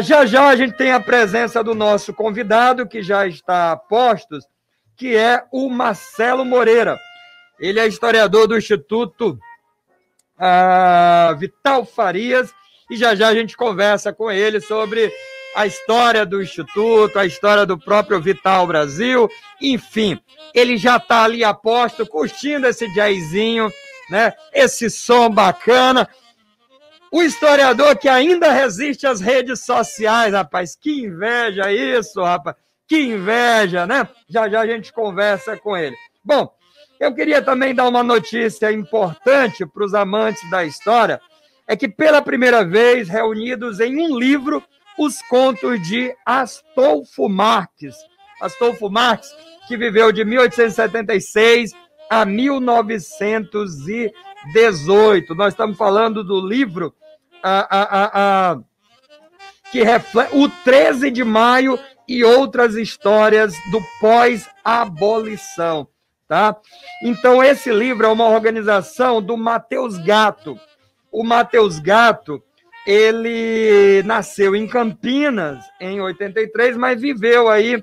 Já já a gente tem a presença do nosso convidado, que já está a postos, que é o Marcelo Moreira. Ele é historiador do Instituto Vital Farias, e já já a gente conversa com ele sobre a história do Instituto, a história do próprio Vital Brasil, enfim, ele já está ali a posto, curtindo esse jazzinho, né? Esse som bacana. O historiador que ainda resiste às redes sociais, rapaz, que inveja isso, rapaz, que inveja, né? Já já a gente conversa com ele. Bom, eu queria também dar uma notícia importante para os amantes da história, é que pela primeira vez, reunidos em um livro, os contos de Astolfo Marx. Astolfo Marx, que viveu de 1876 a 1918. Nós estamos falando do livro que reflete o 13 de maio e outras histórias do pós-abolição, tá? Então, esse livro é uma organização do Matheus Gatto. O Matheus Gatto, ele nasceu em Campinas em 83, mas viveu aí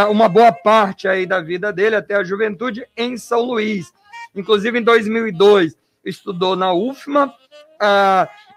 uma boa parte aí da vida dele, até a juventude, em São Luís. Inclusive, em 2002, estudou na UFMA,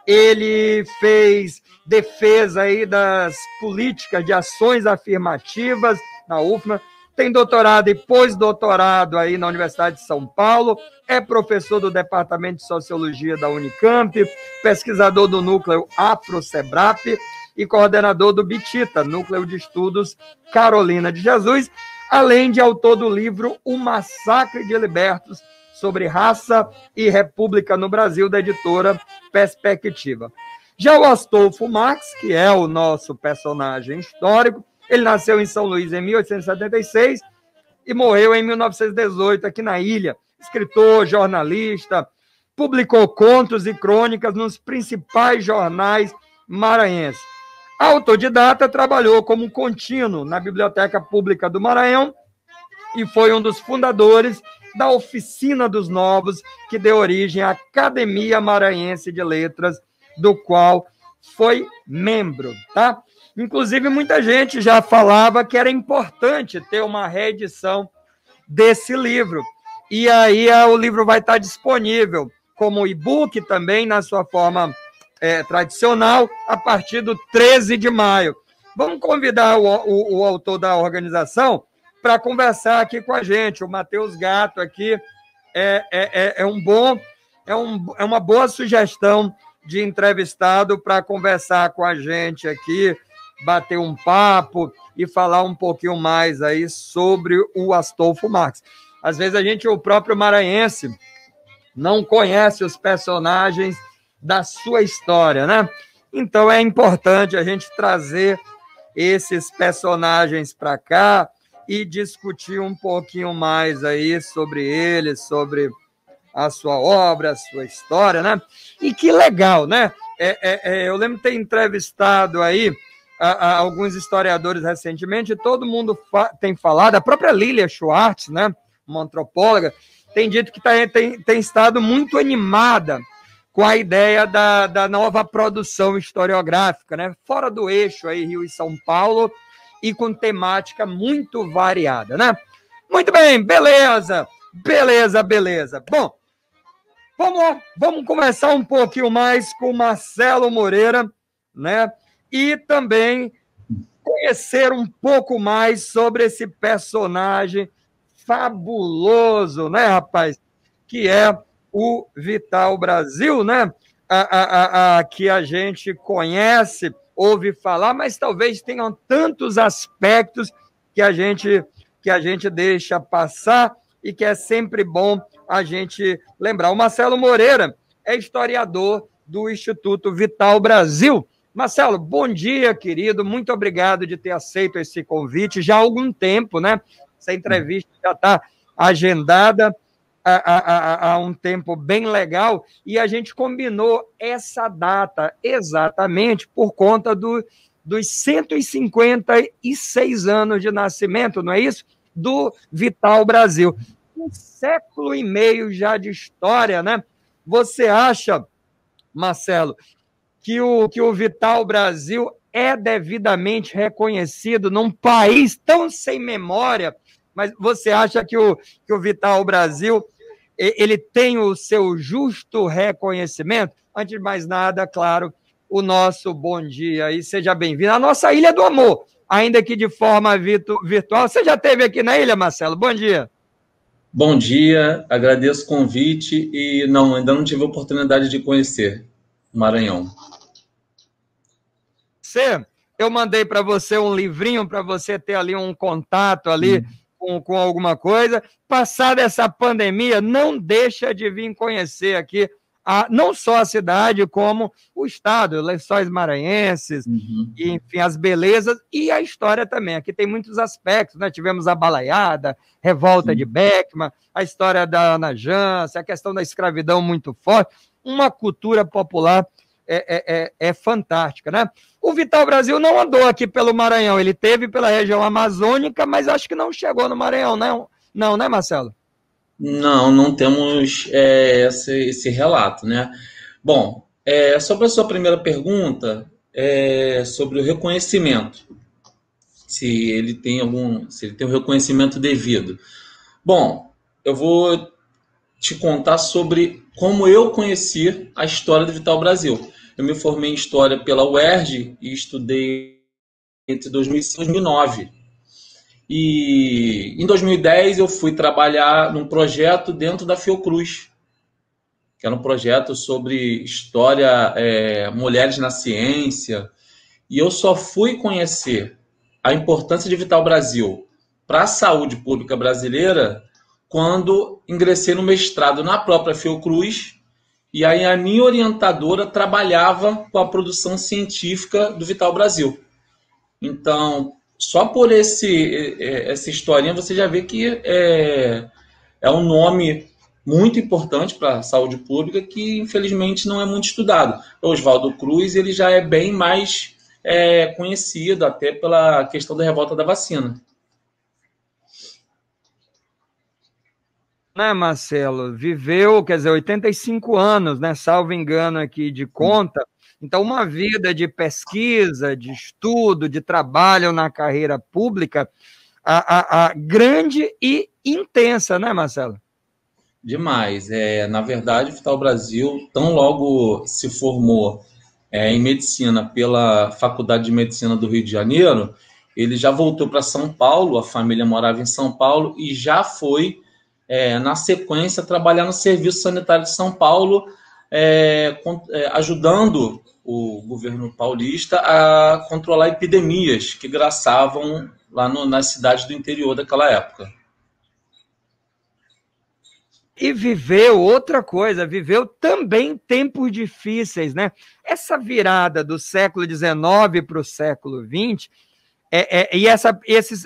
ele fez defesa aí das políticas de ações afirmativas na UFMA, tem doutorado e pós-doutorado aí na Universidade de São Paulo, é professor do Departamento de Sociologia da Unicamp, pesquisador do Núcleo Afro-Sebrap e coordenador do BITITA, Núcleo de Estudos Carolina de Jesus, além de autor do livro O Massacre de Libertos, sobre raça e república no Brasil, da editora Perspectiva. Já o Astolfo Marx, que é o nosso personagem histórico, ele nasceu em São Luís em 1876 e morreu em 1918 aqui na ilha. Escritor, jornalista, publicou contos e crônicas nos principais jornais maranhenses. Autodidata, trabalhou como contínuo na Biblioteca Pública do Maranhão e foi um dos fundadores da Oficina dos Novos, que deu origem à Academia Maranhense de Letras, do qual foi membro, tá? Inclusive, muita gente já falava que era importante ter uma reedição desse livro. E aí o livro vai estar disponível como e-book também, na sua forma tradicional, a partir do 13 de maio. Vamos convidar o autor da organização para conversar aqui com a gente. O Matheus Gatto aqui é uma boa sugestão de entrevistado para conversar com a gente aqui, bater um papo e falar um pouquinho mais aí sobre o Astolfo Marx. Às vezes o próprio maranhense, não conhece os personagens da sua história, né? Então é importante a gente trazer esses personagens para cá e discutir um pouquinho mais aí sobre eles, sobre a sua obra, a sua história, né? E que legal, né? Eu lembro de ter entrevistado aí alguns historiadores recentemente, e todo mundo tem falado, a própria Lilia Schwartz, né? Uma antropóloga, tem dito que tem estado muito animada com a ideia da nova produção historiográfica, né? Fora do eixo aí, Rio e São Paulo, e com temática muito variada, né? Muito bem, beleza. Bom, vamos lá, vamos conversar um pouquinho mais com o Marcelo Moreira, né? E também conhecer um pouco mais sobre esse personagem fabuloso, né, rapaz? Que é o Vital Brasil, né? Que a gente conhece, ouve falar, mas talvez tenham tantos aspectos que a gente deixa passar e que é sempre bom a gente lembrar. O Marcelo Moreira é historiador do Instituto Vital Brasil. Marcelo, bom dia, querido. Muito obrigado de ter aceito esse convite. Já há algum tempo, né? Essa entrevista já está agendada há um tempo bem legal, e a gente combinou essa data exatamente por conta dos 156 anos de nascimento, não é isso? Do Vital Brasil. 1 século e meio já de história, né? Você acha, Marcelo, que o Vital Brasil é devidamente reconhecido num país tão sem memória, mas você acha que o Vital Brasil ele tem o seu justo reconhecimento? Antes de mais nada, claro, o nosso bom dia e seja bem-vindo à nossa Ilha do Amor, ainda que de forma virtual. Você já esteve aqui na ilha, Marcelo? Bom dia. Bom dia, agradeço o convite e ainda não tive a oportunidade de conhecer o Maranhão. Eu mandei para você um livrinho para você ter ali um contato ali com alguma coisa. Passada essa pandemia, não deixa de vir conhecer aqui não só a cidade, como o estado, Lençóis Maranhenses, e, enfim, as belezas e a história também. Aqui tem muitos aspectos, né? Tivemos a Balaiada, Revolta de Beckman, a história da Ana Jance, a questão da escravidão muito forte, uma cultura popular fantástica, né? O Vital Brasil não andou aqui pelo Maranhão, ele teve pela região amazônica, mas acho que não chegou no Maranhão, não, né, Marcelo? Não temos esse relato, né? Bom, sobre a sua primeira pergunta, sobre o reconhecimento, se ele tem um reconhecimento devido. Bom, eu vou te contar sobre como eu conheci a história do Vital Brasil. Eu me formei em História pela UERJ e estudei entre 2005 e 2009. E em 2010 eu fui trabalhar num projeto dentro da Fiocruz, que era um projeto sobre história, mulheres na ciência. E eu só fui conhecer a importância de Vital Brasil para a saúde pública brasileira quando ingressei no mestrado na própria Fiocruz, e aí a minha orientadora trabalhava com a produção científica do Vital Brasil. Então, só por essa historinha você já vê que é um nome muito importante para a saúde pública que, infelizmente, não é muito estudado. O Oswaldo Cruz ele já é bem mais conhecido, até pela questão da revolta da vacina. Né, Marcelo? Viveu, quer dizer, 85 anos, né? Salvo engano aqui de conta. Então, uma vida de pesquisa, de estudo, de trabalho na carreira pública, grande e intensa, né, Marcelo? Demais. Na verdade, o Vital Brasil, tão logo se formou em medicina pela Faculdade de Medicina do Rio de Janeiro, ele já voltou para São Paulo, a família morava em São Paulo, e já foi, na sequência, trabalhar no Serviço Sanitário de São Paulo, ajudando o governo paulista a controlar epidemias que graçavam lá nas cidades do interior daquela época. E viveu outra coisa, viveu também tempos difíceis, né? Essa virada do século XIX para o século XX, e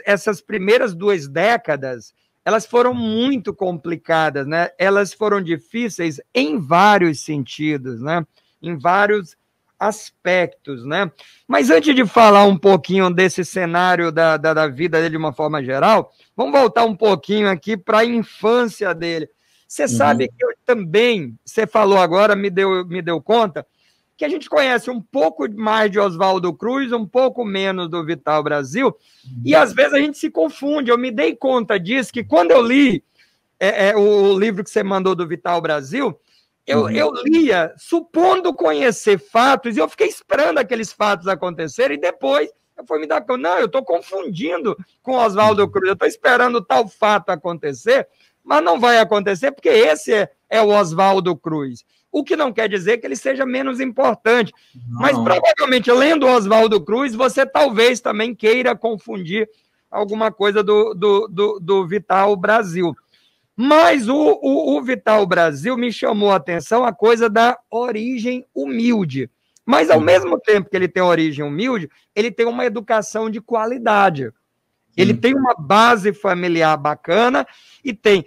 essas primeiras 2 décadas, elas foram muito complicadas, né? Elas foram difíceis em vários sentidos, né? Em vários aspectos, né? Mas antes de falar um pouquinho desse cenário da vida dele de uma forma geral, vamos voltar um pouquinho aqui para a infância dele. Você sabe que eu também, você falou agora, me deu conta, que a gente conhece um pouco mais de Oswaldo Cruz, um pouco menos do Vital Brasil, e às vezes a gente se confunde. Eu me dei conta disso, que quando eu li o livro que você mandou do Vital Brasil, eu lia supondo conhecer fatos, e eu fiquei esperando aqueles fatos acontecerem, e depois eu fui me dar conta, não, eu estou confundindo com Oswaldo Cruz, eu estou esperando tal fato acontecer, mas não vai acontecer, porque esse é o Oswaldo Cruz. O que não quer dizer que ele seja menos importante. Não. Mas, provavelmente, lendo Oswaldo Cruz, você talvez também queira confundir alguma coisa do Vital Brasil. Mas o Vital Brasil me chamou a atenção a coisa da origem humilde. Mas, ao mesmo tempo que ele tem origem humilde, ele tem uma educação de qualidade. Ele tem uma base familiar bacana e tem...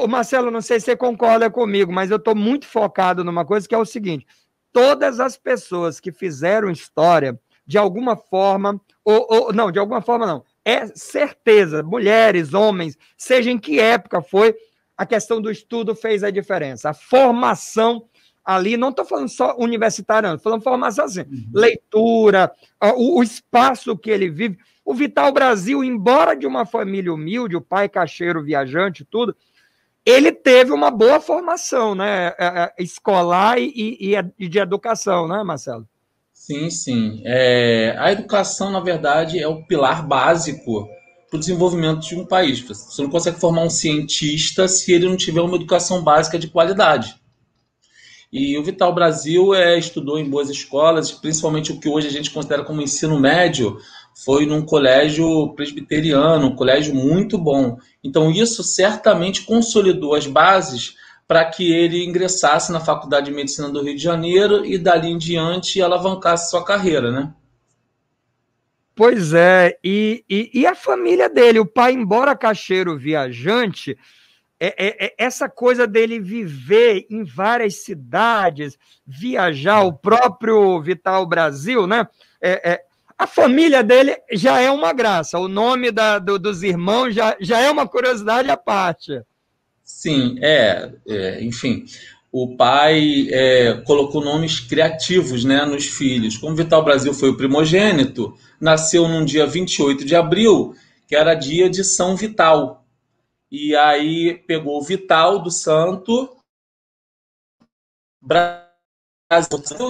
Marcelo, não sei se você concorda comigo, mas eu estou muito focado numa coisa que é o seguinte: todas as pessoas que fizeram história, de alguma forma, não, de alguma forma não, é certeza, mulheres, homens, seja em que época foi, a questão do estudo fez a diferença. A formação ali, não estou falando só universitário, não, estou falando formação assim, leitura, o espaço que ele vive. O Vital Brasil, embora de uma família humilde, o pai caixeiro, viajante, tudo, ele teve uma boa formação, né, escolar e de educação, né, Marcelo? Sim, sim. A educação, na verdade, é o pilar básico para o desenvolvimento de um país. Você não consegue formar um cientista se ele não tiver uma educação básica de qualidade. E o Vital Brasil estudou em boas escolas, principalmente o que hoje a gente considera como ensino médio, foi num colégio presbiteriano, um colégio muito bom. Então, isso certamente consolidou as bases para que ele ingressasse na Faculdade de Medicina do Rio de Janeiro e, dali em diante, alavancasse sua carreira, né? Pois é, e a família dele, o pai, embora caixeiro viajante, essa coisa dele viver em várias cidades, viajar, o próprio Vital Brasil, né? A família dele já é uma graça, o nome dos irmãos já é uma curiosidade à parte. Sim, enfim, o pai colocou nomes criativos, né, nos filhos. Como Vital Brasil foi o primogênito, nasceu num dia 28 de abril, que era dia de São Vital. E aí pegou o Vital do Santo, Brasil,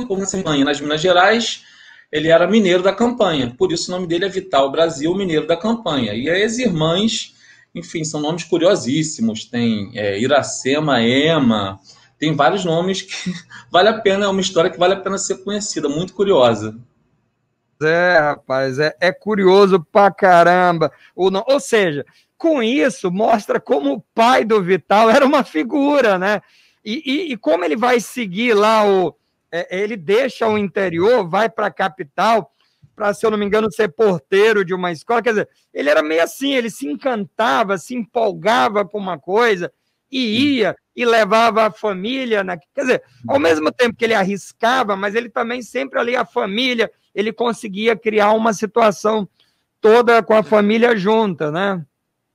como nas Minas Gerais, ele era mineiro da campanha. Por isso o nome dele é Vital Brasil, mineiro da campanha. E aí as irmãs, enfim, são nomes curiosíssimos. Tem Iracema, Ema, tem vários nomes que vale a pena, é uma história que vale a pena ser conhecida, muito curiosa. Rapaz, é curioso pra caramba. Ou seja, com isso, mostra como o pai do Vital era uma figura, né? E como ele vai seguir lá, ele deixa o interior, vai para a capital, para, se eu não me engano, ser porteiro de uma escola. Quer dizer, ele era meio assim, ele se encantava, se empolgava com uma coisa, e ia, e levava a família. Quer dizer, ao mesmo tempo que ele arriscava, mas ele também sempre ali, a família, ele conseguia criar uma situação toda com a família junta, né?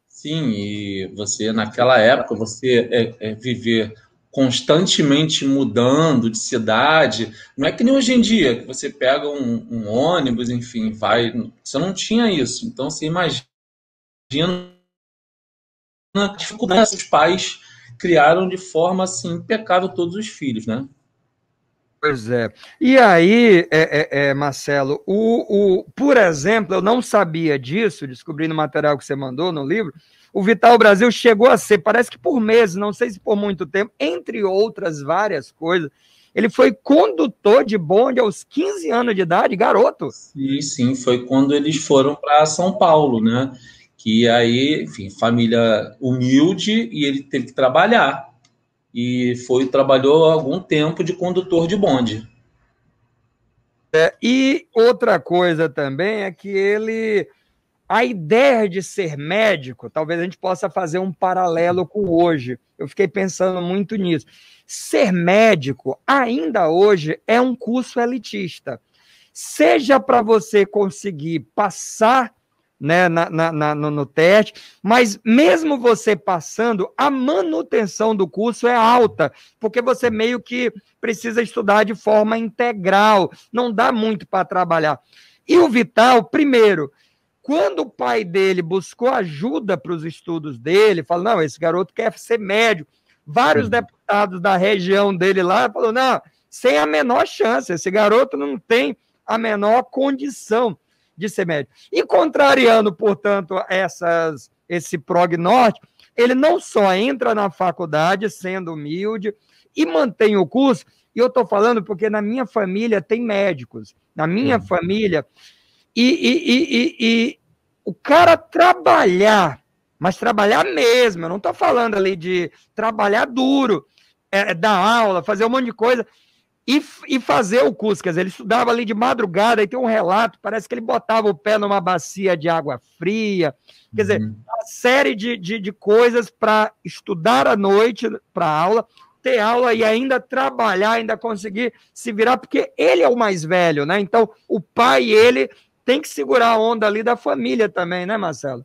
Sim, e você, naquela época, você viver constantemente mudando de cidade, não é que nem hoje em dia, que você pega um ônibus, enfim, vai. Você não tinha isso. Então, você imagina a dificuldade que os pais criaram de forma assim, impecável todos os filhos, né? Pois é. E aí, Marcelo, por exemplo, eu não sabia disso, descobri no material que você mandou no livro, o Vital Brasil chegou a ser, parece que por meses, não sei se por muito tempo, entre outras várias coisas, ele foi condutor de bonde aos 15 anos de idade, garoto. E sim, foi quando eles foram para São Paulo, né? Que aí, enfim, família humilde e ele teve que trabalhar. E trabalhou algum tempo de condutor de bonde. E outra coisa também é que a ideia de ser médico, talvez a gente possa fazer um paralelo com hoje. Eu fiquei pensando muito nisso. Ser médico, ainda hoje, é um curso elitista. Seja para você conseguir passar, né, no teste, mas mesmo você passando, a manutenção do curso é alta, porque você meio que precisa estudar de forma integral, não dá muito para trabalhar. E o Vital, primeiro, quando o pai dele buscou ajuda para os estudos dele, falou, não, esse garoto quer ser médico, vários deputados da região dele lá falaram, não, sem a menor chance, esse garoto não tem a menor condição de ser médico. E contrariando, portanto, esse prognóstico, ele não só entra na faculdade sendo humilde e mantém o curso, e eu estou falando porque na minha família tem médicos, na minha família, e o cara trabalhar, mas trabalhar mesmo, eu não estou falando ali de trabalhar duro, dar aula, fazer um monte de coisa, e fazer o curso, quer dizer, ele estudava ali de madrugada, aí tem um relato, parece que ele botava o pé numa bacia de água fria, quer dizer, uma série de coisas para estudar à noite para aula, ter aula e ainda trabalhar, ainda conseguir se virar, porque ele é o mais velho, né? Então, o pai e ele tem que segurar a onda ali da família também, né, Marcelo?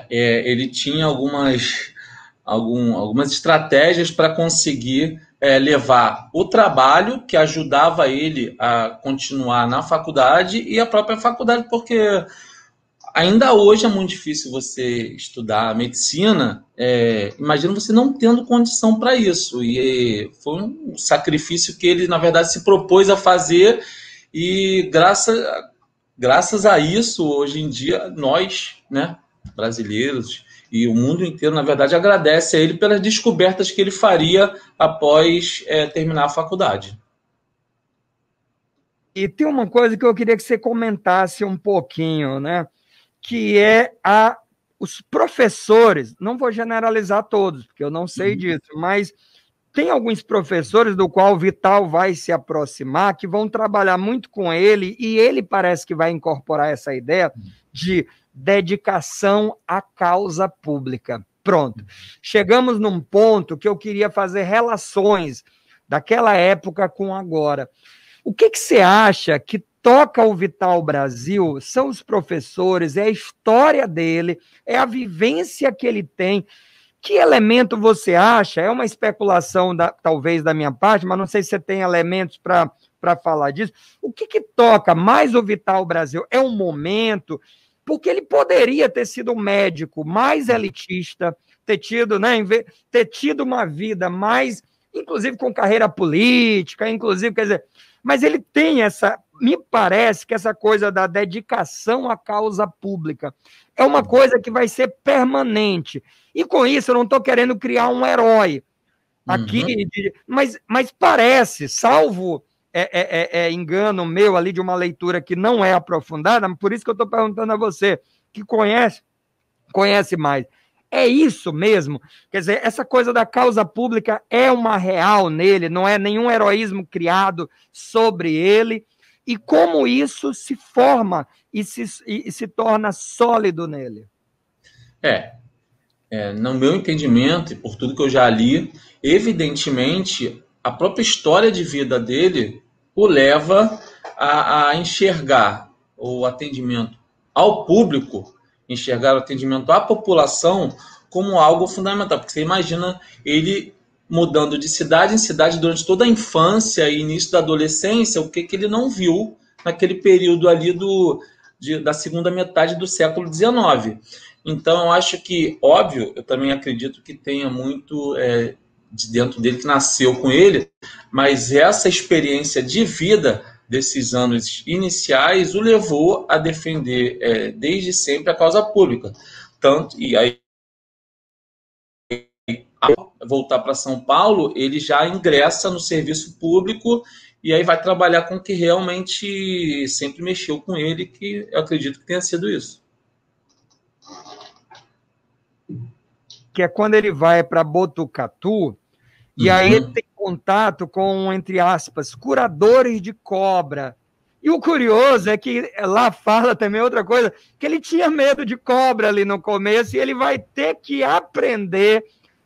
Ele tinha algumas estratégias para conseguir levar o trabalho que ajudava ele a continuar na faculdade e a própria faculdade, porque ainda hoje é muito difícil você estudar medicina. Imagina você não tendo condição para isso. E foi um sacrifício que ele, na verdade, se propôs a fazer. E graças a isso, hoje em dia, nós, né, brasileiros e o mundo inteiro, na verdade, agradece a ele pelas descobertas que ele faria após terminar a faculdade. E tem uma coisa que eu queria que você comentasse um pouquinho, né? Que é os professores, não vou generalizar todos, porque eu não sei disso, mas tem alguns professores do qual o Vital vai se aproximar, que vão trabalhar muito com ele, e ele parece que vai incorporar essa ideia de dedicação à causa pública. Pronto. Chegamos num ponto que eu queria fazer relações daquela época com agora. O que você acha que toca o Vital Brasil? São os professores, é a história dele, é a vivência que ele tem. Que elemento você acha? É uma especulação, talvez, da minha parte, mas não sei se você tem elementos para falar disso. O que toca mais o Vital Brasil? É um momento, porque ele poderia ter sido um médico mais elitista, ter tido, né, ter tido uma vida mais, inclusive com carreira política, inclusive, quer dizer, mas ele tem me parece que essa coisa da dedicação à causa pública é uma coisa que vai ser permanente. E com isso eu não estou querendo criar um herói aqui, mas parece, salvo engano meu ali de uma leitura que não é aprofundada, por isso que eu estou perguntando a você, que conhece mais. É isso mesmo? Quer dizer, essa coisa da causa pública é uma real nele, não é nenhum heroísmo criado sobre ele, e como isso se forma e se torna sólido nele? No meu entendimento, e por tudo que eu já li, evidentemente, a própria história de vida dele o leva a enxergar o atendimento ao público, enxergar o atendimento à população como algo fundamental, porque você imagina ele mudando de cidade em cidade durante toda a infância e início da adolescência, o que ele não viu naquele período ali da segunda metade do século XIX. Então, eu acho que, óbvio, eu também acredito que tenha muito de dentro dele que nasceu com ele, mas essa experiência de vida desses anos iniciais o levou a defender desde sempre a causa pública. E aí, ao voltar para São Paulo, ele já ingressa no serviço público e aí vai trabalhar com o que realmente sempre mexeu com ele, que eu acredito que tenha sido isso. Que é quando ele vai para Botucatu, e aí ele tem contato com, entre aspas, curadores de cobra. E o curioso é que lá fala também outra coisa, que ele tinha medo de cobra ali no começo, e ele vai ter que aprender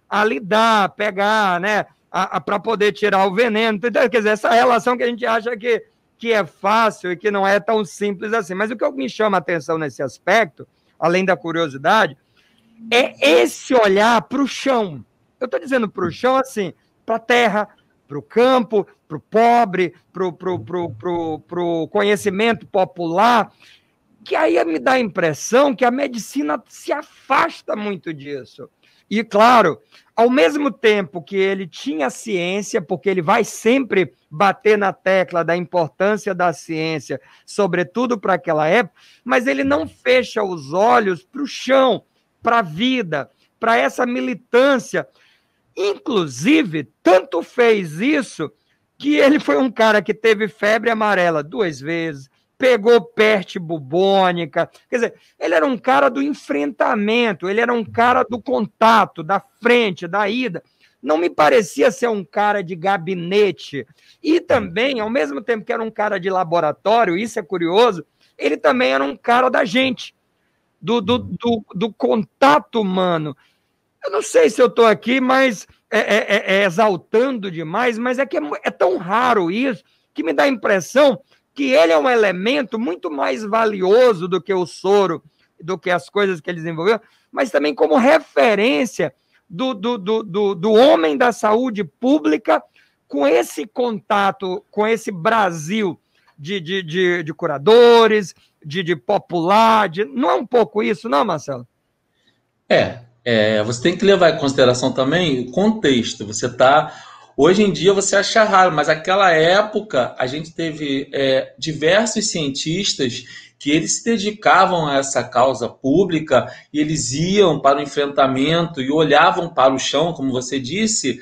a lidar, pegar, né, para poder tirar o veneno. Então, quer dizer, essa relação que a gente acha que é fácil e que não é tão simples assim. Mas o que me chama a atenção nesse aspecto, além da curiosidade, é esse olhar para o chão. Eu estou dizendo para o chão assim, para a terra, para o campo, para o pobre, para o conhecimento popular, que aí me dá a impressão que a medicina se afasta muito disso. E, claro, ao mesmo tempo que ele tinha ciência, porque ele vai sempre bater na tecla da importância da ciência, sobretudo para aquela época, mas ele não fecha os olhos para o chão, para a vida, para essa militância. Inclusive, tanto fez isso que ele foi um cara que teve febre amarela 2 vezes, pegou peste bubônica, quer dizer, ele era um cara do enfrentamento, ele era um cara do contato, da frente, da ida. Não me parecia ser um cara de gabinete. E também, ao mesmo tempo que era um cara de laboratório, isso é curioso, ele também era um cara da gente, do contato humano. Eu não sei se eu estou aqui, mas exaltando demais, mas é que é tão raro isso, que me dá a impressão que ele é um elemento muito mais valioso do que o soro, do que as coisas que ele desenvolveu, mas também como referência do homem da saúde pública com esse contato, com esse Brasil de curadores, de popular, não é um pouco isso, não, Marcelo? Você tem que levar em consideração também o contexto. Hoje em dia você acha raro, mas naquela época a gente teve diversos cientistas que eles se dedicavam a essa causa pública e eles iam para o enfrentamento e olhavam para o chão, como você disse.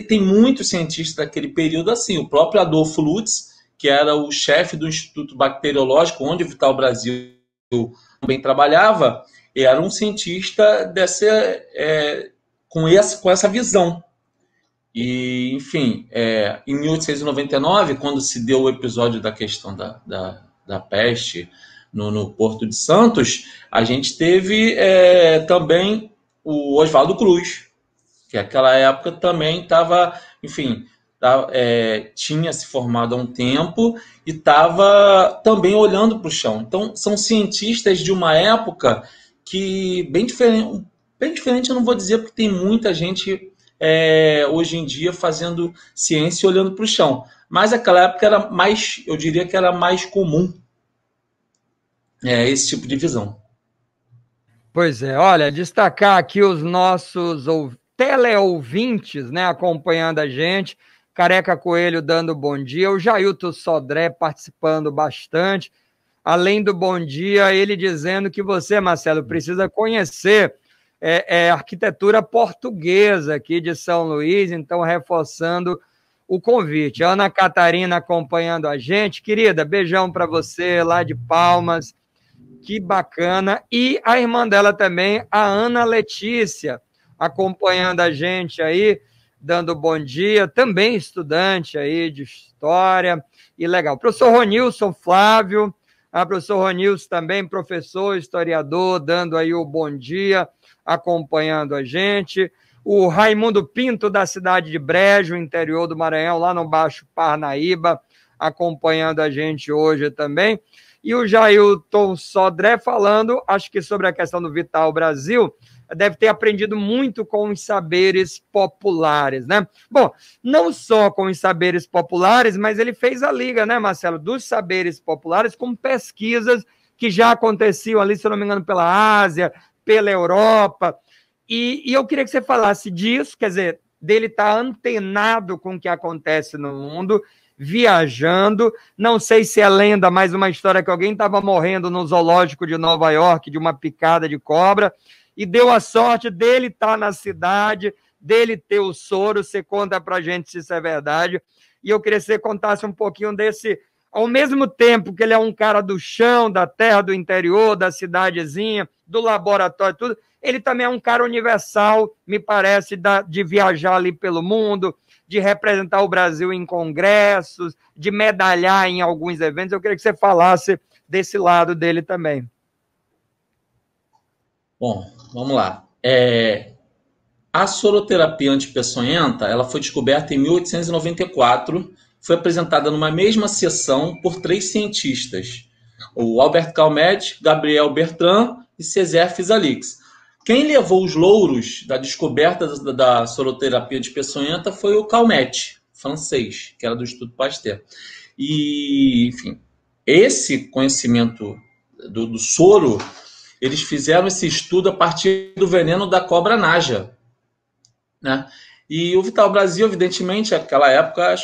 Tem muitos cientistas daquele período assim, o próprio Adolfo Lutz, que era o chefe do Instituto Bacteriológico, onde o Vital Brasil também trabalhava, era um cientista com essa visão. E, enfim, em 1899, quando se deu o episódio da questão da peste no Porto de Santos, a gente teve também o Oswaldo Cruz, que naquela época também estava, enfim, tinha se formado há um tempo e estava também olhando para o chão. Então, são cientistas de uma época que bem diferente eu não vou dizer, porque tem muita gente hoje em dia fazendo ciência olhando para o chão. Mas naquela época era mais, eu diria que era mais comum esse tipo de visão. Pois é, olha, destacar aqui os nossos teleouvintes, né, acompanhando a gente, Careca Coelho dando bom dia, o Jailton Sodré participando bastante, além do bom dia, ele dizendo que você, Marcelo, precisa conhecer a arquitetura portuguesa aqui de São Luís, então reforçando o convite. Ana Catarina acompanhando a gente, querida, beijão para você lá de Palmas, que bacana, e a irmã dela também, a Ana Letícia, acompanhando a gente aí, dando bom dia, também estudante aí de História, e legal. Professor Ronilson Flávio, professor Ronilson também, professor, historiador, dando aí o bom dia, acompanhando a gente. O Raimundo Pinto, da cidade de Brejo, interior do Maranhão, lá no Baixo Parnaíba, acompanhando a gente hoje também. E o Jailton Sodré falando, acho que sobre a questão do Vital Brasil, deve ter aprendido muito com os saberes populares, né? Bom, não só com os saberes populares, mas ele fez a liga, né, Marcelo, dos saberes populares com pesquisas que já aconteciam ali, se eu não me engano, pela Ásia, pela Europa, e eu queria que você falasse disso, quer dizer, dele estar antenado com o que acontece no mundo, viajando, não sei se é lenda, mas uma história que alguém estava morrendo no zoológico de Nova York de uma picada de cobra, e deu a sorte dele estar na cidade, dele ter o soro. Você conta pra gente se isso é verdade, e eu queria que você contasse um pouquinho desse, ao mesmo tempo que ele é um cara do chão, da terra, do interior, da cidadezinha, do laboratório, tudo, ele também é um cara universal, me parece, de viajar ali pelo mundo, de representar o Brasil em congressos, de medalhar em alguns eventos. Eu queria que você falasse desse lado dele também. Bom, vamos lá. A soroterapia antipeçonhenta, ela foi descoberta em 1894, foi apresentada numa mesma sessão por 3 cientistas, o Albert Calmette, Gabriel Bertrand e César Physalix. Quem levou os louros da descoberta da soroterapia antipeçonhenta foi o Calmette, francês, que era do Instituto Pasteur. E, enfim, esse conhecimento do soro, eles fizeram esse estudo a partir do veneno da cobra naja, né? E o Vital Brasil, evidentemente, naquela época,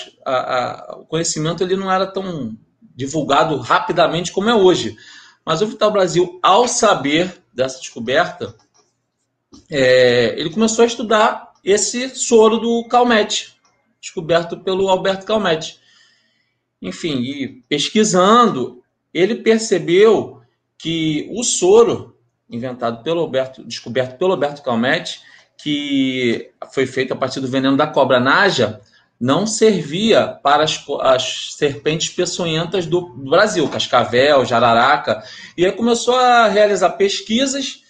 o conhecimento ele não era tão divulgado rapidamente como é hoje. Mas o Vital Brasil, ao saber dessa descoberta, ele começou a estudar esse soro do Calmette, descoberto pelo Albert Calmette. Enfim, e pesquisando, ele percebeu que o soro descoberto pelo Alberto Calmette, que foi feito a partir do veneno da cobra naja, não servia para as serpentes peçonhentas do Brasil, cascavel, jararaca. E aí começou a realizar pesquisas,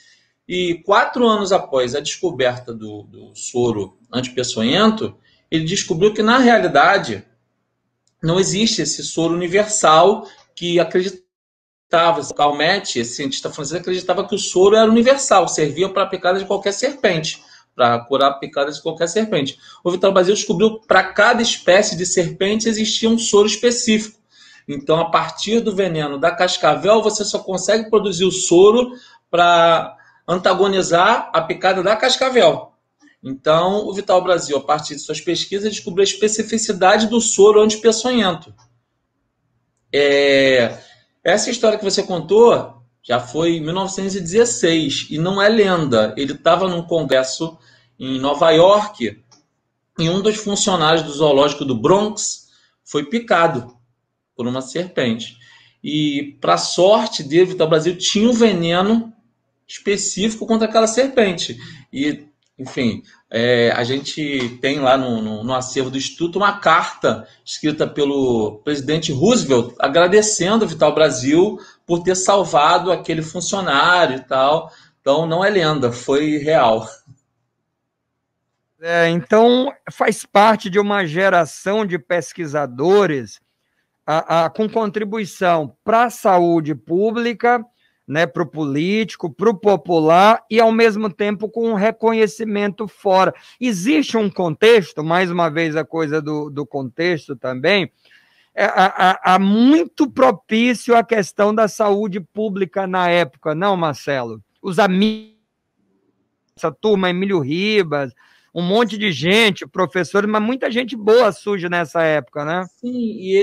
e 4 anos após a descoberta do soro antipeçonhento, ele descobriu que, na realidade, não existe esse soro universal que acreditava. O Calmette, esse cientista francês, acreditava que o soro era universal, servia para a picada de qualquer serpente. para curar picadas de qualquer serpente. O Vital Brasil descobriu que para cada espécie de serpente existia um soro específico. Então, a partir do veneno da cascavel, você só consegue produzir o soro para antagonizar a picada da cascavel. Então, o Vital Brasil, a partir de suas pesquisas, descobriu a especificidade do soro antipeçonhento. Essa história que você contou já foi em 1916, e não é lenda. Ele estava num congresso em Nova York, e um dos funcionários do zoológico do Bronx foi picado por uma serpente. E, para sorte dele, o Vital Brasil tinha um veneno específico contra aquela serpente. E, enfim, a gente tem lá no acervo do Instituto uma carta escrita pelo presidente Roosevelt agradecendo o Vital Brasil por ter salvado aquele funcionário e tal. Então, não é lenda, foi real. Então, faz parte de uma geração de pesquisadores com contribuição para a saúde pública, né, para o político, para o popular, e ao mesmo tempo com um reconhecimento fora. Existe um contexto, mais uma vez a coisa do contexto também, muito propício à questão da saúde pública na época, não, Marcelo? Os amigos, essa turma, Emílio Ribas, um monte de gente, professores, mas muita gente boa surge nessa época, né? Sim, e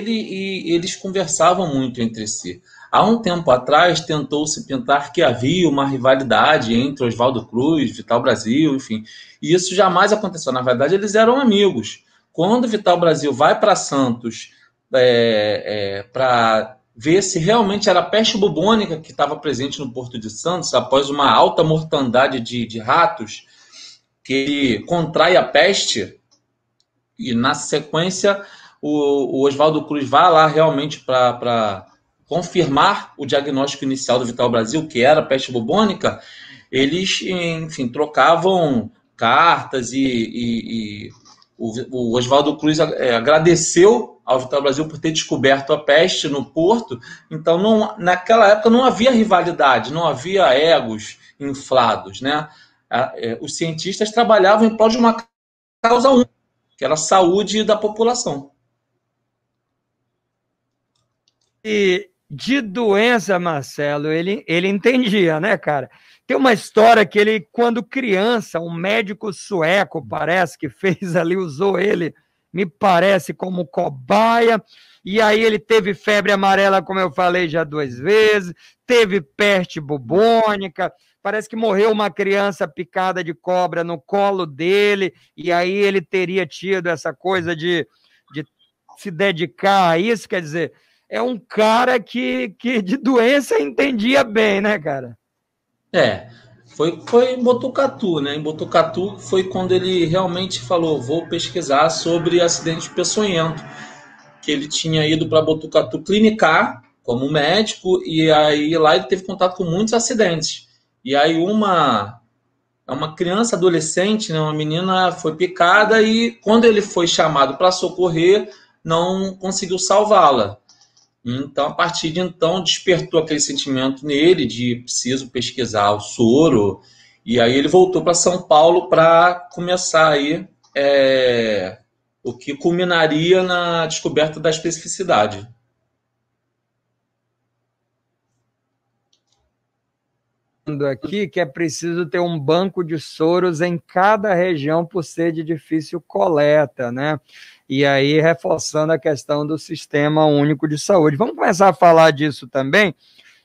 eles conversavam muito entre si. Há um tempo atrás, tentou-se pintar que havia uma rivalidade entre Oswaldo Cruz, Vital Brasil, enfim. E isso jamais aconteceu. Na verdade, eles eram amigos. Quando Vital Brasil vai para Santos para ver se realmente era a peste bubônica que estava presente no Porto de Santos, após uma alta mortandade de ratos, que ele contrai a peste, e na sequência o Oswaldo Cruz vai lá realmente para confirmar o diagnóstico inicial do Vital Brasil, que era peste bubônica. Eles, enfim, trocavam cartas e o Oswaldo Cruz agradeceu ao Vital Brasil por ter descoberto a peste no Porto. Então, naquela época não havia rivalidade, não havia egos inflados, né? Os cientistas trabalhavam em prol de uma causa única, que era a saúde da população. E de doença, Marcelo, ele entendia, né, cara? Tem uma história que ele, quando criança, um médico sueco, parece que fez ali, usou ele, me parece, como cobaia, e aí ele teve febre amarela, como eu falei já 2 vezes, teve peste bubônica, parece que morreu uma criança picada de cobra no colo dele, e aí ele teria tido essa coisa de se dedicar a isso, quer dizer, é um cara que de doença entendia bem, né, cara? Foi em Botucatu, né? Em Botucatu foi quando ele realmente falou, vou pesquisar sobre acidente peçonhento, que ele tinha ido para Botucatu clinicar como médico, e aí lá ele teve contato com muitos acidentes. E aí uma criança adolescente, né, uma menina, foi picada, e quando ele foi chamado para socorrer, não conseguiu salvá-la. Então, a partir de então, despertou aquele sentimento nele de preciso pesquisar o soro, e aí ele voltou para São Paulo para começar aí o que culminaria na descoberta da especificidade. Aqui que é preciso ter um banco de soros em cada região por ser de difícil coleta, né? E aí reforçando a questão do Sistema Único de Saúde. Vamos começar a falar disso também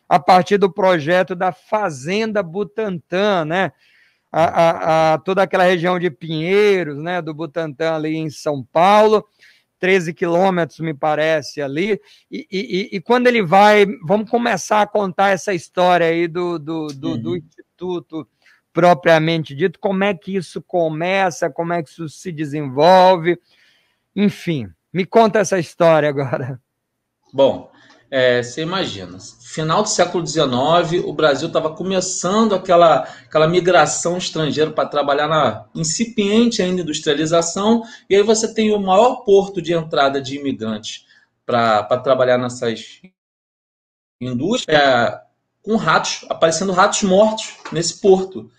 a partir do projeto da Fazenda Butantã, né? Toda aquela região de Pinheiros, né? Do Butantã ali em São Paulo, 13 quilômetros, me parece, ali, e quando ele vai, vamos começar a contar essa história aí do Instituto propriamente dito, como é que isso começa, como é que isso se desenvolve, enfim, me conta essa história agora. Bom, você imagina, final do século XIX, o Brasil estava começando aquela migração estrangeira para trabalhar na incipiente ainda industrialização, e aí você tem o maior porto de entrada de imigrantes para trabalhar nessas indústrias, com ratos, aparecendo ratos mortos nesse porto.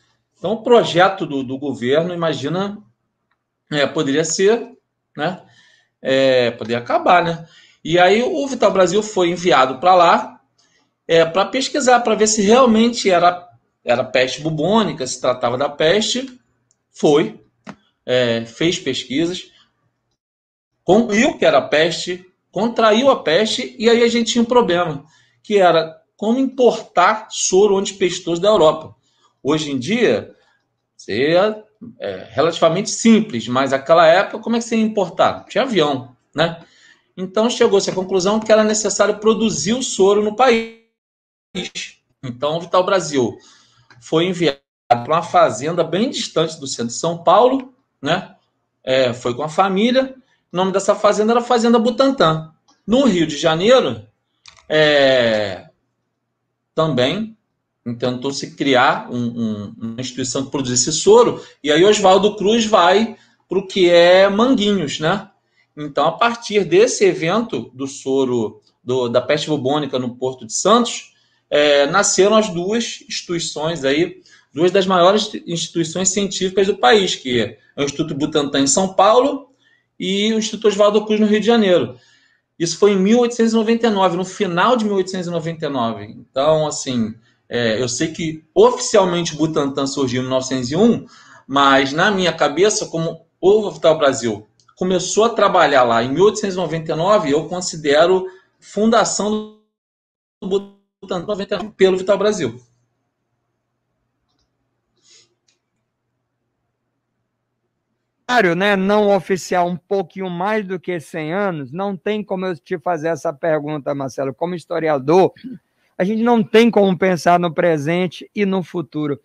Então, o projeto do governo, imagina, poderia ser, né? Poderia acabar, né? E aí o Vital Brasil foi enviado para lá para pesquisar, para ver se realmente era peste bubônica, se tratava da peste. Foi, fez pesquisas, concluiu que era peste, contraiu a peste, e aí a gente tinha um problema, que era como importar soro antipestoso da Europa. Hoje em dia, seria relativamente simples, mas naquela época, como é que você ia importar? Tinha avião, né? Então chegou-se à conclusão que era necessário produzir o soro no país. Então o Vital Brasil foi enviado para uma fazenda bem distante do centro de São Paulo, né? Foi com a família. O nome dessa fazenda era Fazenda Butantã. No Rio de Janeiro, também tentou-se criar uma instituição que produzisse soro, e aí Oswaldo Cruz vai para o que é Manguinhos, né? Então, a partir desse evento do soro da peste bubônica no Porto de Santos, nasceram as duas instituições aí, duas das maiores instituições científicas do país, que é o Instituto Butantan em São Paulo e o Instituto Oswaldo Cruz no Rio de Janeiro. Isso foi em 1899, no final de 1899. Então, assim, eu sei que oficialmente o Butantan surgiu em 1901, mas na minha cabeça, como o Vital Brasil começou a trabalhar lá em 1899, eu considero fundação do Butantan 99 pelo Vital Brasil. Né, não oficial um pouquinho mais do que 100 anos, não tem como eu te fazer essa pergunta, Marcelo. Como historiador, a gente não tem como pensar no presente e no futuro.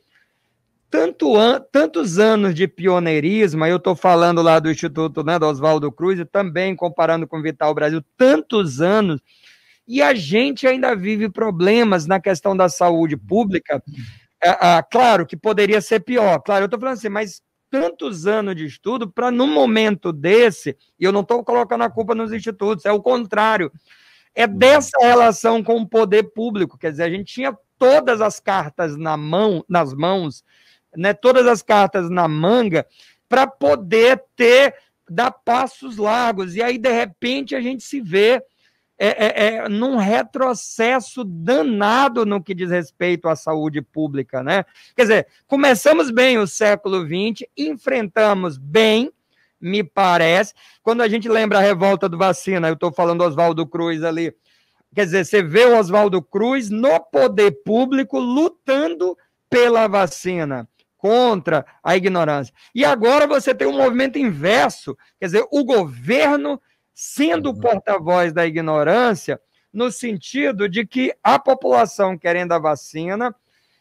Tantos anos de pioneirismo, eu estou falando lá do Instituto, né, do Oswaldo Cruz, e também comparando com o Vital Brasil, tantos anos, e a gente ainda vive problemas na questão da saúde pública. Claro que poderia ser pior, claro, eu estou falando assim, mas tantos anos de estudo para, num momento desse, e eu não estou colocando a culpa nos institutos, é o contrário, é dessa relação com o poder público, quer dizer, a gente tinha todas as cartas nas mãos, né, todas as cartas na manga, para poder dar passos largos, e aí, de repente, a gente se vê num retrocesso danado no que diz respeito à saúde pública, né? Quer dizer, começamos bem o século XX, enfrentamos bem, me parece, quando a gente lembra a revolta do vacina, eu estou falando do Oswaldo Cruz ali, quer dizer, você vê o Oswaldo Cruz no poder público lutando pela vacina, contra a ignorância. E agora você tem um movimento inverso, quer dizer, o governo sendo o porta-voz da ignorância, no sentido de que a população querendo a vacina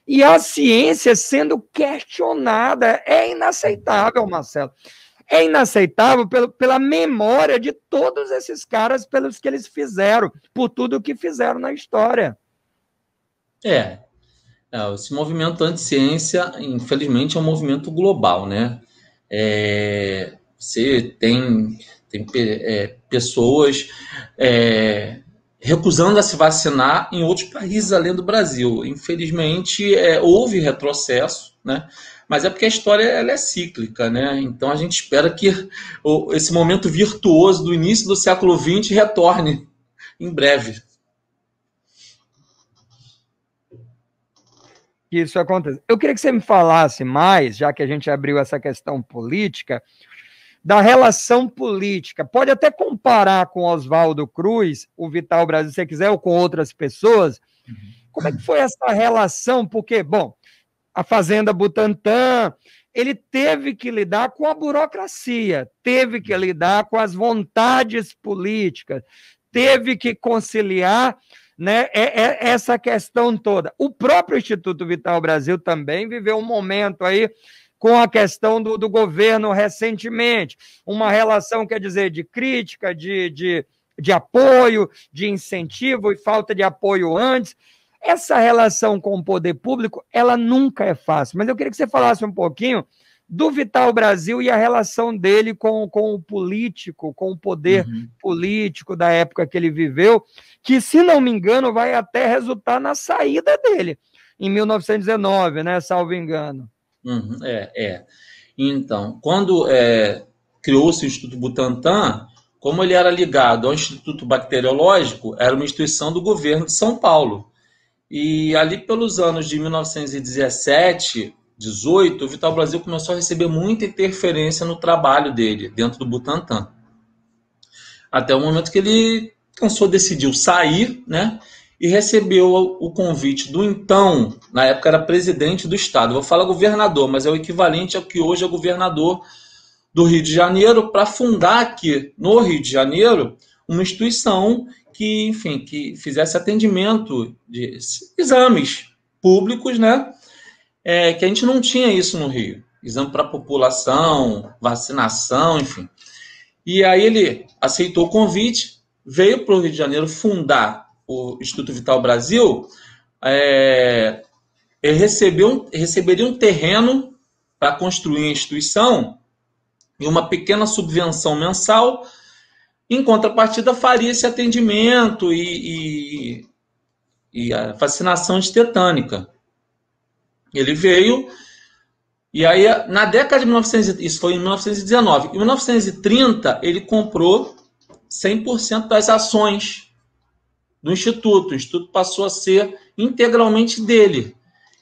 e a ciência sendo questionada. É inaceitável, Marcelo. É inaceitável pela memória de todos esses caras, pelos que eles fizeram, por tudo o que fizeram na história. Esse movimento anti-ciência, infelizmente, é um movimento global, né? Você tem pessoas recusando a se vacinar em outros países além do Brasil. Infelizmente, houve retrocesso, né? Mas é porque a história ela é cíclica, né? Então a gente espera que esse momento virtuoso do início do século XX retorne em breve. Que isso aconteça. Eu queria que você me falasse mais, já que a gente abriu essa questão política, da relação política. Pode até comparar com Oswaldo Cruz, o Vital Brasil, se você quiser, ou com outras pessoas. Como é que foi essa relação? Porque, bom, a Fazenda Butantã, ele teve que lidar com a burocracia, teve que lidar com as vontades políticas, teve que conciliar, né, essa questão toda. O próprio Instituto Vital Brasil também viveu um momento aí com a questão do governo recentemente, uma relação, quer dizer, de crítica, de apoio, de incentivo e falta de apoio antes. Essa relação com o poder público, ela nunca é fácil, mas eu queria que você falasse um pouquinho do Vital Brasil e a relação dele com o político, com o poder político da época que ele viveu, que, se não me engano, vai até resultar na saída dele, em 1919, né, salvo engano. Uhum, Então, quando criou-se o Instituto Butantan, como ele era ligado ao Instituto Bacteriológico, era uma instituição do governo de São Paulo. E ali pelos anos de 1917, 18, o Vital Brasil começou a receber muita interferência no trabalho dele, dentro do Butantan. Até o momento que ele cansou, decidiu sair, né? E recebeu o convite do então, na época era presidente do estado, vou falar governador, mas é o equivalente ao que hoje é governador do Rio de Janeiro, para fundar aqui no Rio de Janeiro uma instituição que, enfim, que fizesse atendimento de exames públicos, né? Que a gente não tinha isso no Rio. Exame para a população, vacinação, enfim. E aí ele aceitou o convite, veio para o Rio de Janeiro fundar o Instituto Vital Brasil. Ele receberia um terreno para construir a instituição e uma pequena subvenção mensal. Em contrapartida, faria esse atendimento e a vacinação tetânica. Ele veio, e aí, na década de 1900, isso foi em 1919, em 1930, ele comprou 100% das ações do Instituto. O Instituto passou a ser integralmente dele,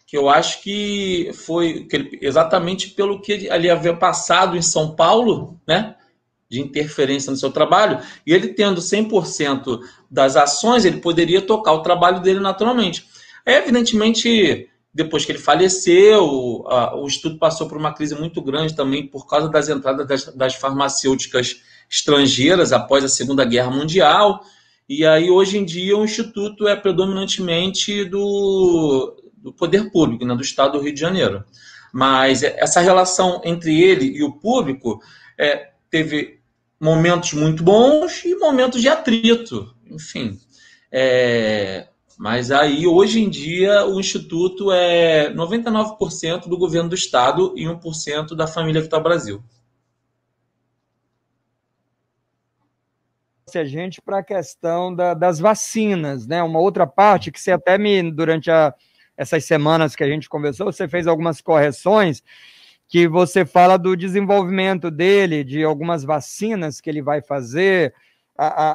que eu acho que foi exatamente pelo que ele havia passado em São Paulo, né? De interferência no seu trabalho, e ele tendo 100% das ações, ele poderia tocar o trabalho dele naturalmente. Evidentemente, depois que ele faleceu, o Instituto passou por uma crise muito grande também por causa das entradas das farmacêuticas estrangeiras após a Segunda Guerra Mundial, e aí hoje em dia o Instituto é predominantemente do poder público, né, do Estado do Rio de Janeiro. Mas essa relação entre ele e o público teve momentos muito bons e momentos de atrito, enfim. Mas aí, hoje em dia, o Instituto é 99% do governo do Estado e 1% da família Vital Brasil. A gente para a questão das vacinas, né? Uma outra parte que você até durante essas semanas que a gente conversou, você fez algumas correções, que você fala do desenvolvimento dele, de algumas vacinas que ele vai fazer,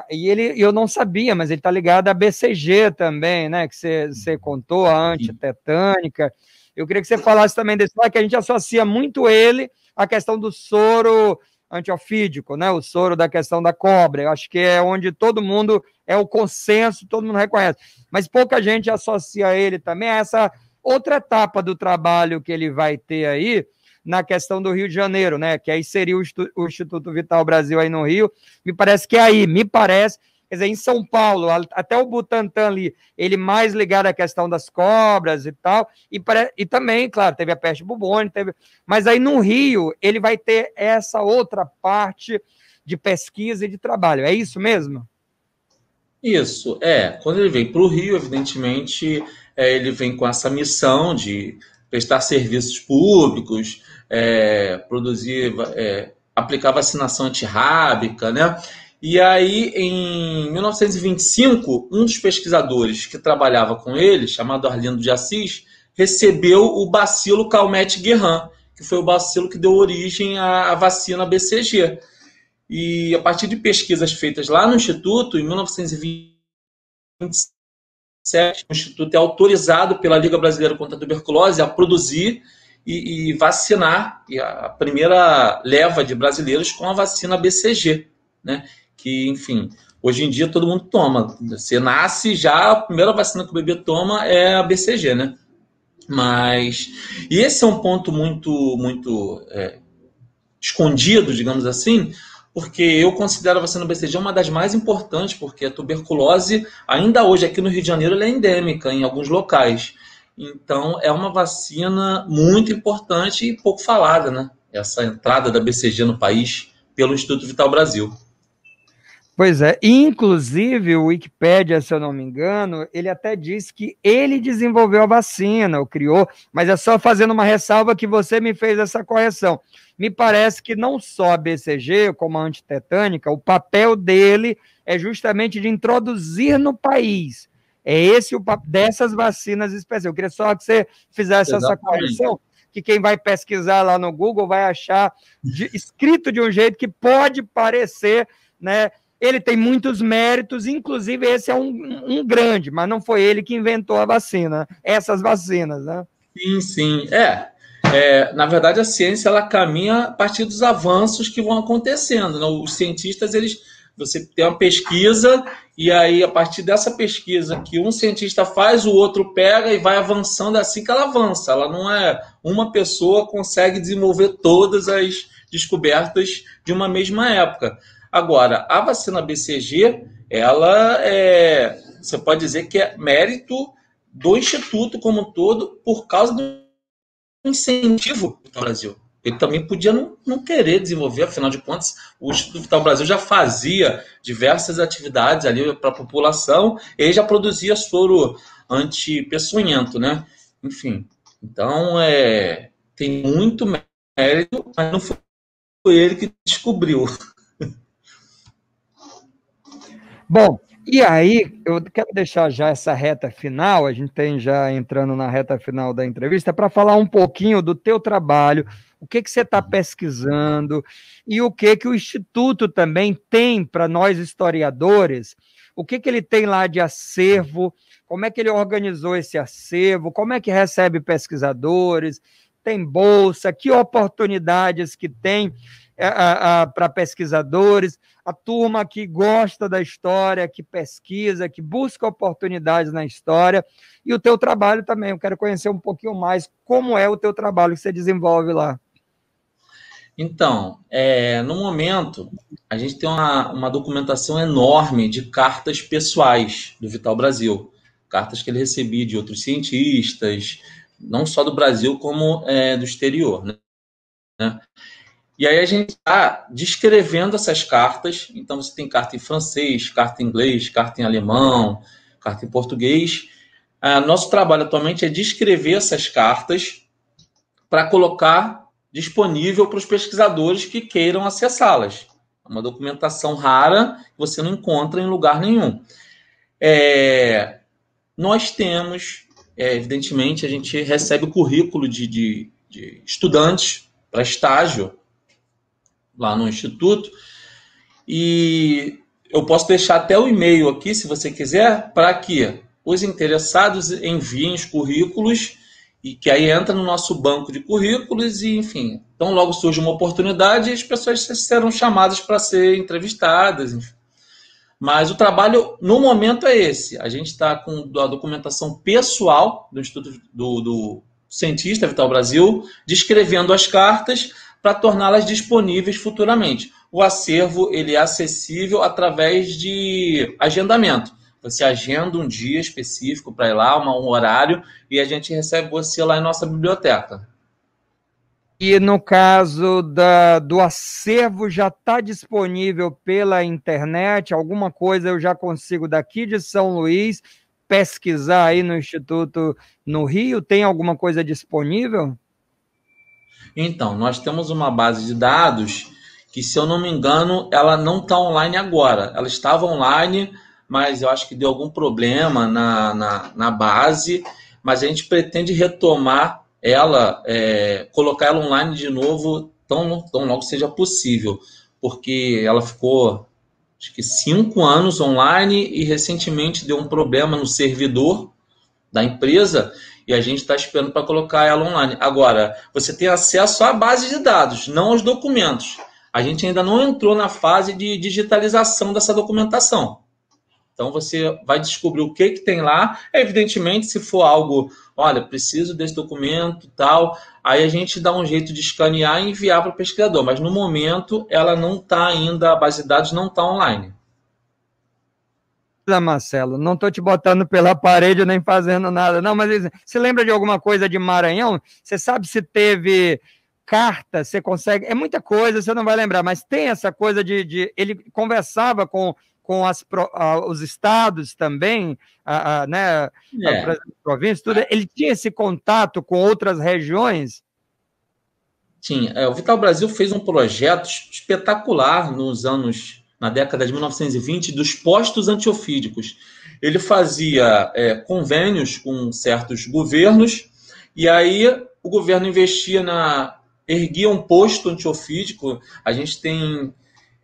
e eu não sabia, mas ele está ligado à BCG também, né, que você contou, a antitetânica. Eu queria que você falasse também desse lado, que a gente associa muito ele à questão do soro antiofídico, né, o soro da questão da cobra. Eu acho que é onde todo mundo, é o consenso, todo mundo reconhece. Mas pouca gente associa ele também a essa outra etapa do trabalho que ele vai ter aí, na questão do Rio de Janeiro, né? Que aí seria o Instituto Vital Brasil aí no Rio. Me parece que é aí, quer dizer, em São Paulo, até o Butantan ali, ele mais ligado à questão das cobras e tal, e também, claro, teve a peste bubônica, mas aí no Rio ele vai ter essa outra parte de pesquisa e de trabalho. É isso mesmo? Isso, quando ele vem para o Rio, evidentemente, ele vem com essa missão de prestar serviços públicos, aplicar vacinação antirrábica, né? E aí, em 1925, um dos pesquisadores que trabalhava com ele, chamado Arlindo de Assis, recebeu o bacilo Calmette-Guerin, que foi o bacilo que deu origem à vacina BCG. E a partir de pesquisas feitas lá no Instituto, em 1927, o Instituto é autorizado pela Liga Brasileira contra a Tuberculose a produzir e vacinar a primeira leva de brasileiros com a vacina BCG, né? Que, enfim, hoje em dia todo mundo toma. Você nasce, já a primeira vacina que o bebê toma é a BCG, né? E esse é um ponto muito escondido, digamos assim, porque eu considero a vacina BCG uma das mais importantes, porque a tuberculose, ainda hoje, aqui no Rio de Janeiro, ela é endêmica em alguns locais. Então, é uma vacina muito importante e pouco falada, né? Essa entrada da BCG no país pelo Instituto Vital Brasil. Pois é, inclusive o Wikipédia, se eu não me engano, ele até diz que ele desenvolveu a vacina, ou criou, mas é só fazendo uma ressalva que você me fez essa correção. Me parece que não só a BCG, como a antitetânica, o papel dele é justamente de introduzir no país. É esse o papel dessas vacinas específicas. Eu queria só que você fizesse essa correção, que quem vai pesquisar lá no Google vai achar escrito de um jeito que pode parecer, né? Ele tem muitos méritos, inclusive esse é um grande, mas não foi ele que inventou a vacina, essas vacinas, né? Sim, sim. Na verdade, a ciência ela caminha a partir dos avanços que vão acontecendo, né? Os cientistas, você tem uma pesquisa, e aí, a partir dessa pesquisa que um cientista faz, o outro pega e vai avançando, é assim que ela avança. Ela não é uma pessoa consegue desenvolver todas as descobertas de uma mesma época. Agora, a vacina BCG, você pode dizer que é mérito do Instituto como um todo, por causa do incentivo do Brasil. Ele também podia não querer desenvolver, afinal de contas, o Instituto Vital Brasil já fazia diversas atividades ali para a população, ele já produzia soro anti-peçonhento, né? Enfim, então tem muito mérito, mas não foi ele que descobriu. Bom, e aí, eu quero deixar já essa reta final, a gente tem já entrando na reta final da entrevista, para falar um pouquinho do teu trabalho, o que você está pesquisando e o que o Instituto também tem para nós historiadores, o que ele tem lá de acervo, como é que ele organizou esse acervo, como é que recebe pesquisadores, tem bolsa, que oportunidades que tem para pesquisadores, a turma que gosta da história, que pesquisa, que busca oportunidades na história, e o teu trabalho também. Eu quero conhecer um pouquinho mais como é o teu trabalho que você desenvolve lá. Então, no momento, a gente tem uma documentação enorme de cartas pessoais do Vital Brasil, cartas que ele recebia de outros cientistas, não só do Brasil, como do exterior, né? E aí a gente está descrevendo essas cartas. Então você tem carta em francês, carta em inglês, carta em alemão, carta em português. Nosso trabalho atualmente é descrever essas cartas para colocar disponível para os pesquisadores que queiram acessá-las. É uma documentação rara que você não encontra em lugar nenhum. Nós temos, evidentemente, a gente recebe o currículo de estudantes para estágio lá no Instituto, e eu posso deixar até o e-mail aqui, se você quiser, para que os interessados enviem os currículos, e que aí entra no nosso banco de currículos, e enfim, então logo surge uma oportunidade e as pessoas serão chamadas para ser entrevistadas, enfim. Mas o trabalho, no momento, é esse. A gente está com a documentação pessoal do Instituto do cientista Vital Brasil, descrevendo as cartas, para torná-las disponíveis futuramente. O acervo ele é acessível através de agendamento. Você agenda um dia específico para ir lá, um horário, e a gente recebe você lá em nossa biblioteca. E no caso do acervo, já está disponível pela internet? Alguma coisa eu já consigo daqui de São Luís pesquisar aí no Instituto no Rio? Tem alguma coisa disponível? Então, nós temos uma base de dados que, se eu não me engano, ela não está online agora. Ela estava online, mas eu acho que deu algum problema na base, mas a gente pretende retomar ela, colocar ela online de novo tão logo seja possível, porque ela ficou, acho que 5 anos online e recentemente deu um problema no servidor da empresa, e a gente está esperando para colocar ela online. Agora, você tem acesso à base de dados, não aos documentos. A gente ainda não entrou na fase de digitalização dessa documentação. Então, você vai descobrir o que tem lá. Evidentemente, se for algo, olha, preciso desse documento e tal, aí a gente dá um jeito de escanear e enviar para o pesquisador. Mas, no momento, ela não está ainda, a base de dados não está online. Marcelo, não estou te botando pela parede nem fazendo nada, não, mas você lembra de alguma coisa de Maranhão? Você sabe se teve carta, você consegue, é muita coisa, você não vai lembrar, mas tem essa coisa ele conversava com os estados também, né, as províncias, tudo, ele tinha esse contato com outras regiões? Tinha. O Vital Brasil fez um projeto espetacular na década de 1920, dos postos antiofídicos. Ele fazia convênios com certos governos E aí o governo erguia um posto antiofídico. A gente tem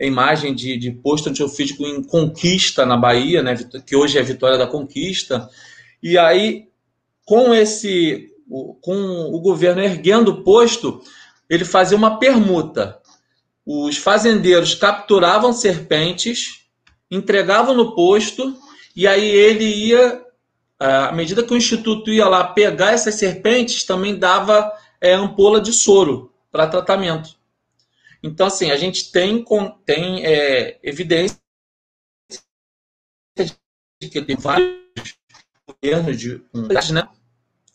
a imagem de posto antiofídico em Conquista, na Bahia, né, que hoje é Vitória da Conquista. E aí, com o governo erguendo o posto, ele fazia uma permuta. Os fazendeiros capturavam serpentes, entregavam no posto, e aí ele ia, à medida que o Instituto ia lá pegar essas serpentes, também dava ampola de soro para tratamento. Então, assim, a gente tem evidência de que tem vários governos, né?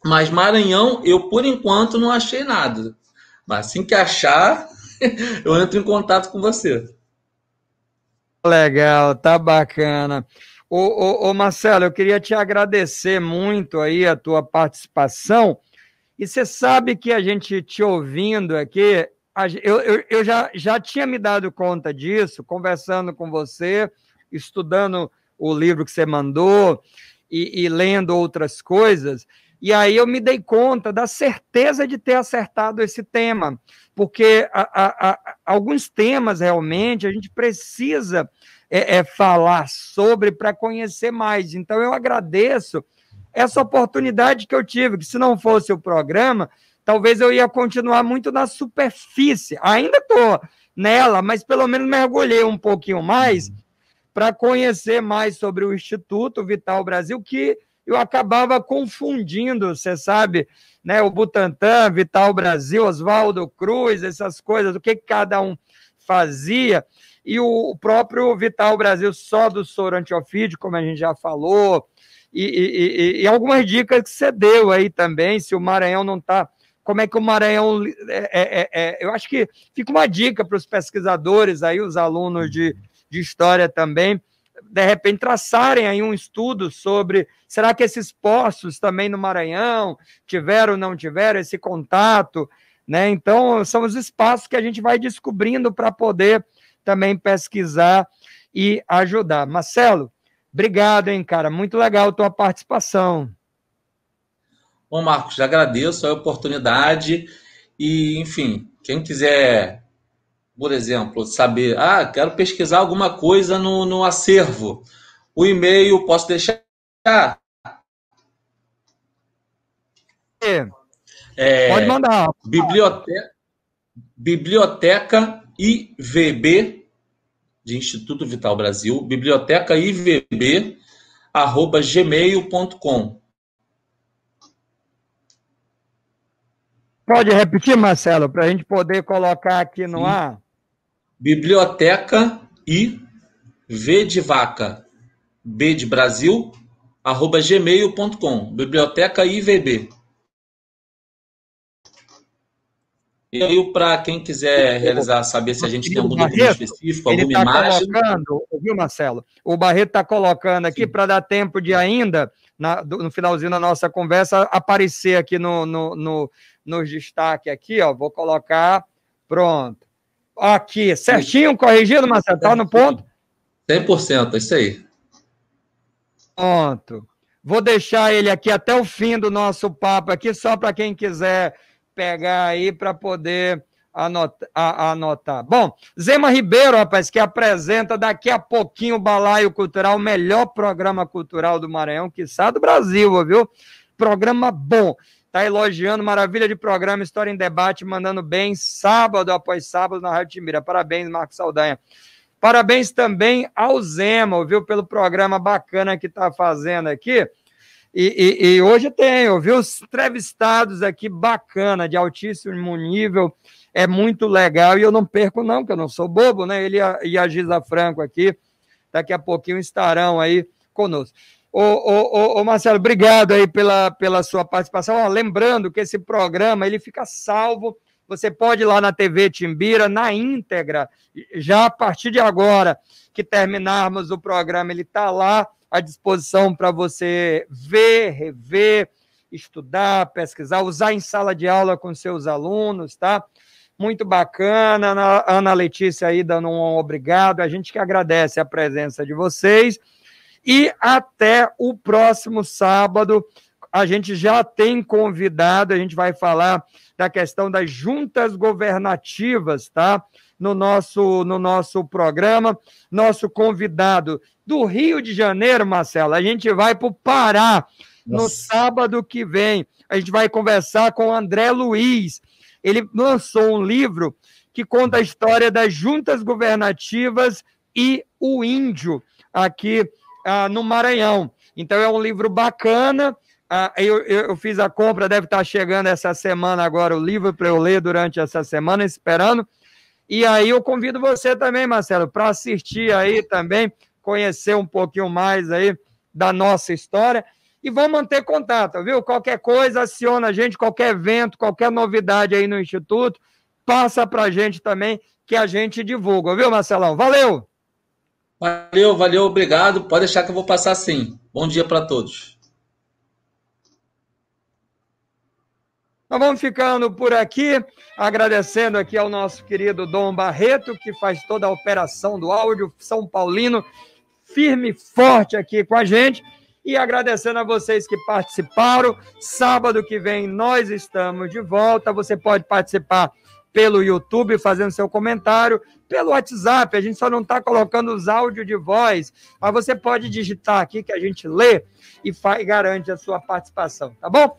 Mas Maranhão, eu por enquanto não achei nada. Mas assim que achar, eu entro em contato com você. Legal, tá bacana. Ô, Marcelo, eu queria te agradecer muito aí a tua participação. E você sabe que a gente te ouvindo aqui, eu já tinha me dado conta disso, conversando com você, estudando o livro que você mandou e lendo outras coisas. E aí eu me dei conta da certeza de ter acertado esse tema, porque alguns temas realmente a gente precisa falar sobre para conhecer mais. Então eu agradeço essa oportunidade que eu tive, que se não fosse o programa, talvez eu ia continuar muito na superfície. Ainda estou nela, mas pelo menos mergulhei um pouquinho mais para conhecer mais sobre o Instituto Vital Brasil, que eu acabava confundindo, você sabe, né, o Butantan, Vital Brasil, Oswaldo Cruz, essas coisas, o que cada um fazia, e o próprio Vital Brasil só do soro antiofídico, como a gente já falou, e algumas dicas que você deu aí também, se o Maranhão não está... Como é que o Maranhão... eu acho que fica uma dica para os pesquisadores aí, os alunos de história também, de repente traçarem aí um estudo sobre, será que esses poços também no Maranhão tiveram ou não tiveram esse contato, né? Então, são os espaços que a gente vai descobrindo para poder também pesquisar e ajudar. Marcelo, obrigado, hein, cara? Muito legal a tua participação. Bom, Marcos, agradeço a oportunidade e, enfim, quem quiser, por exemplo, saber, quero pesquisar alguma coisa no acervo, o e-mail posso deixar? Pode mandar. Biblioteca IVB, de Instituto Vital Brasil, biblioteca IVB, @gmail.com. Pode repetir, Marcelo, para a gente poder colocar aqui no ar? Biblioteca V de vaca, B de Brasil, @gmail.com. Biblioteca IVB. E aí, para quem quiser saber se a gente tem algum documento específico, alguma imagem... colocando, viu, Marcelo? O Barreto está colocando aqui para dar tempo de ainda, no finalzinho da nossa conversa, aparecer aqui nos destaques aqui, ó. Vou colocar, pronto. Aqui, certinho, corrigido, Marcelo? Está no ponto? 100%, é isso aí. Pronto. Vou deixar ele aqui até o fim do nosso papo aqui, só para quem quiser pegar aí para poder anotar. Bom, Zema Ribeiro, rapaz, que apresenta daqui a pouquinho o Balaio Cultural, o melhor programa cultural do Maranhão, quiçá do Brasil, viu? Programa bom. Tá elogiando, maravilha de programa, História em Debate, mandando bem, sábado após sábado na Rádio Timbira. Parabéns, Marcos Saldanha. Parabéns também ao Zema, viu, pelo programa bacana que tá fazendo aqui. E hoje tem, viu, os entrevistados aqui bacana, de altíssimo nível, é muito legal, e eu não perco não, porque eu não sou bobo, né? Ele e a Giza Franco aqui, daqui a pouquinho estarão aí conosco. Ô Marcelo, obrigado aí pela sua participação. Ó, lembrando que esse programa, ele fica salvo, você pode ir lá na TV Timbira, na íntegra, já a partir de agora que terminarmos o programa, ele está lá à disposição para você ver, rever, estudar, pesquisar, usar em sala de aula com seus alunos, tá? Muito bacana, Ana Letícia aí dando um obrigado, a gente que agradece a presença de vocês, e até o próximo sábado, a gente já tem convidado, a gente vai falar da questão das juntas governativas, tá? No nosso programa, nosso convidado do Rio de Janeiro, Marcelo, a gente vai para o Pará no sábado que vem. A gente vai conversar com o André Luiz. Ele lançou um livro que conta a história das juntas governativas e o índio aqui no Maranhão. Então, é um livro bacana. Eu fiz a compra, deve estar chegando essa semana agora o livro para eu ler durante essa semana, esperando. E aí eu convido você também, Marcelo, para assistir aí também, conhecer um pouquinho mais aí da nossa história. E vamos manter contato, viu? Qualquer coisa, aciona a gente, qualquer evento, qualquer novidade aí no Instituto, passa para a gente também, que a gente divulga, viu, Marcelão? Valeu! Valeu, obrigado. Pode deixar que eu vou passar sim. Bom dia para todos. Nós vamos ficando por aqui, agradecendo aqui ao nosso querido Dom Barreto, que faz toda a operação do áudio, São Paulino, firme e forte aqui com a gente, e agradecendo a vocês que participaram. Sábado que vem nós estamos de volta, você pode participar pelo YouTube, fazendo seu comentário, pelo WhatsApp, a gente só não está colocando os áudios de voz, mas você pode digitar aqui que a gente lê e garante a sua participação, tá bom?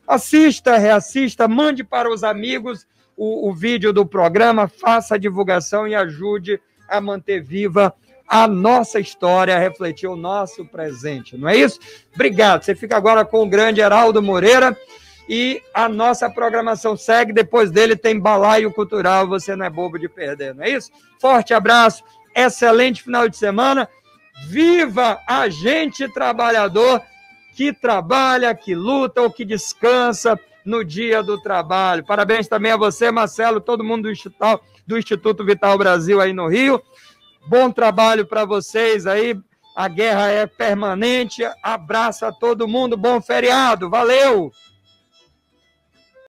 Assista, reassista, mande para os amigos o vídeo do programa, faça a divulgação e ajude a manter viva a nossa história, a refletir o nosso presente, não é isso? Obrigado, você fica agora com o grande Heraldo Moreira e a nossa programação segue, depois dele tem Balaio Cultural, você não é bobo de perder, não é isso? Forte abraço, excelente final de semana, viva a gente trabalhador que trabalha, que luta ou que descansa no dia do trabalho. Parabéns também a você, Marcelo, todo mundo do Instituto Vital Brasil aí no Rio. Bom trabalho para vocês aí, a guerra é permanente, abraço a todo mundo, bom feriado, valeu!